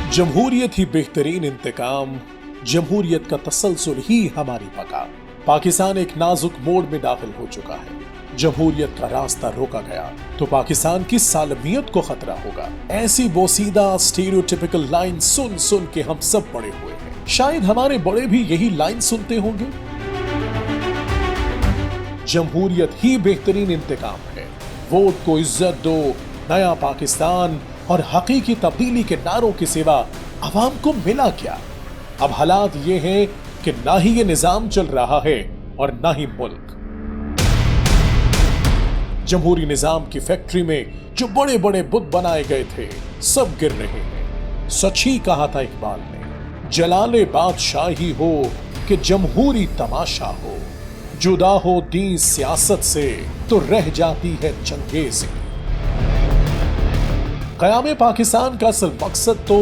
जमहूरियत ही बेहतरीन इंतकाम, जमहूरियत का तसलसल ही हमारी बका। पाकिस्तान एक नाजुक मोड़ में दाखिल हो चुका है। जमहूरियत का रास्ता रोका गया तो पाकिस्तान की सालमियत को खतरा होगा। ऐसी बोसीदा स्टीरियोटिपिकल लाइन सुन सुन के हम सब बड़े हुए हैं। शायद हमारे बड़े भी यही लाइन सुनते होंगे। जमहूरियत ही बेहतरीन इंतकाम है। वोट को इज्जत दो, नया पाकिस्तान और हकीकी तब्दीली के नारों की सिवा अवाम को मिला क्या? अब हालात ये हैं कि ना ही ये निजाम चल रहा है और ना ही मुल्क। जमहूरी निजाम की फैक्ट्री में जो बड़े बड़े बुत बनाए गए थे सब गिर रहे हैं। सच ही कहा था इकबाल ने, जलाले बादशाही हो कि जमहूरी तमाशा हो, जुदा हो दीन सियासत से तो रह जाती है चंगेज़ी। क़याम पाकिस्तान का असल मकसद तो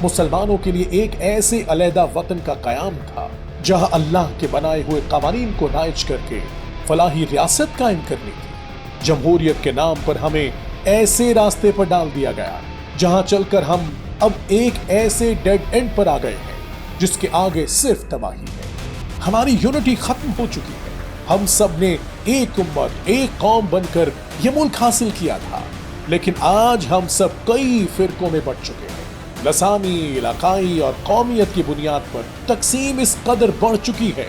मुसलमानों के लिए एक ऐसे अलहदा वतन का क़याम था जहां अल्लाह के बनाए हुए क़वानीन को नाइज करके फलाही रियासत कायम करनी थी। जमहूरियत के नाम पर हमें ऐसे रास्ते पर डाल दिया गया जहां चलकर हम अब एक ऐसे डेड एंड पर आ गए हैं जिसके आगे सिर्फ तबाही है। हमारी यूनिटी खत्म हो चुकी है। हम सब ने एक उम्मत, एक कौम बनकर यह मुल्क हासिल किया था, लेकिन आज हम सब कई फिरकों में बंट चुके हैं। लसानी, इलाकाई और कौमियत की बुनियाद पर तकसीम इस कदर बढ़ चुकी है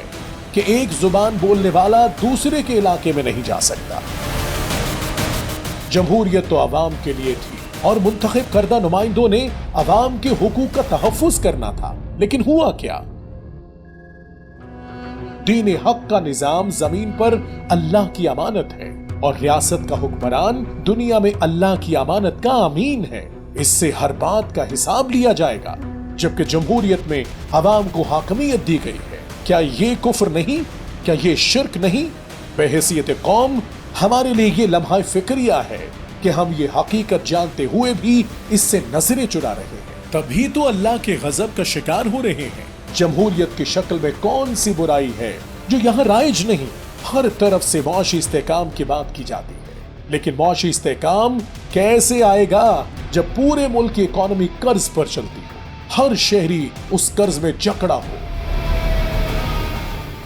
कि एक जुबान बोलने वाला दूसरे के इलाके में नहीं जा सकता। जमहूरियत तो आवाम के लिए थी और मुंतखब करदा नुमाइंदों ने आवाम के हुकूक का तहफ़्फ़ुज़ करना था, लेकिन हुआ क्या? दीन हक का निजाम जमीन पर अल्लाह की अमानत है और रियासत का हुक्मरान दुनिया में अल्लाह की अमानत का अमीन है। इससे हर बात का हिसाब लिया जाएगा। जबकि जमहूरियत में अवाम को हाकमियत दी गई है। क्या ये कुफ्र नहीं? क्या ये शिर्क नहीं? बेहैसियत कौम हमारे लिए ये लम्हा फिक्रिया है कि हम ये हकीकत जानते हुए भी इससे नजरें चुरा रहे हैं। तभी तो अल्लाह के गजब का शिकार हो रहे हैं। जमहूरियत की शक्ल में कौन सी बुराई है जो यहाँ राइज नहीं? हर तरफ से मौशी इस्तेकाम की बात की जाती है, लेकिन मौशी इस्तेकाम कैसे आएगा जब पूरे मुल्क की इकोनॉमी कर्ज पर चलती हो, हर शहरी उस कर्ज में जकड़ा हो,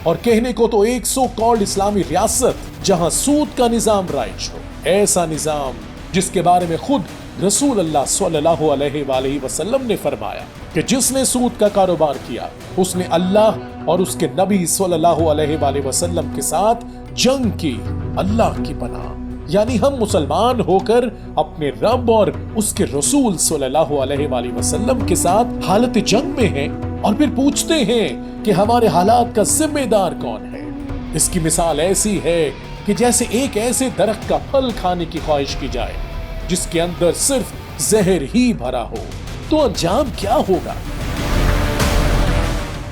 और कहने को तो एक सो कॉल्ड इस्लामी रियासत जहां सूद का निजाम राइज हो। ऐसा निजाम जिसके बारे में खुद रसूल अल्लाह सल्लल्लाहु अलैहि वसल्लम ने फरमाया कि जिसने सूद का कारोबार किया उसने अल्लाह और उसके नबी सल्लल्लाहु अलैहि वसल्लम के साथ जंग की। अल्लाह की पनाह, यानी हम मुसलमान होकर अपने रब और उसके रसूल सल्लल्लाहु अलैहि वसल्लम के साथ हालत जंग में हैं और फिर पूछते हैं कि हमारे हालात का जिम्मेदार कौन है। इसकी मिसाल ऐसी है कि जैसे एक ऐसे दरख्त का फल खाने की ख्वाहिश की जाए जिसके अंदर सिर्फ जहर ही भरा हो, तो अंजाम क्या होगा?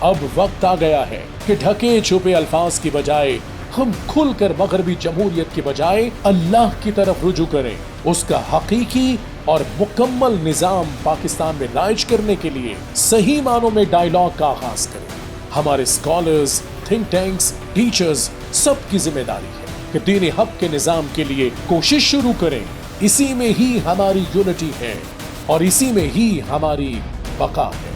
अब वक्त आ गया है कि ढके छुपे अल्फाज की बजाय हम खुलकर मगरबी जमहूरियत की बजाय अल्लाह की तरफ रुजू करें। उसका हकीकी और मुकम्मल निजाम पाकिस्तान में राइज करने के लिए सही मानों में डायलॉग का आगाज करें। हमारे स्कॉलर्स, थिंक टैंक्स, टीचर्स सबकी जिम्मेदारी है कि दीन हक के निजाम के लिए कोशिश शुरू करें। इसी में ही हमारी यूनिटी है और इसी में ही हमारी बका है।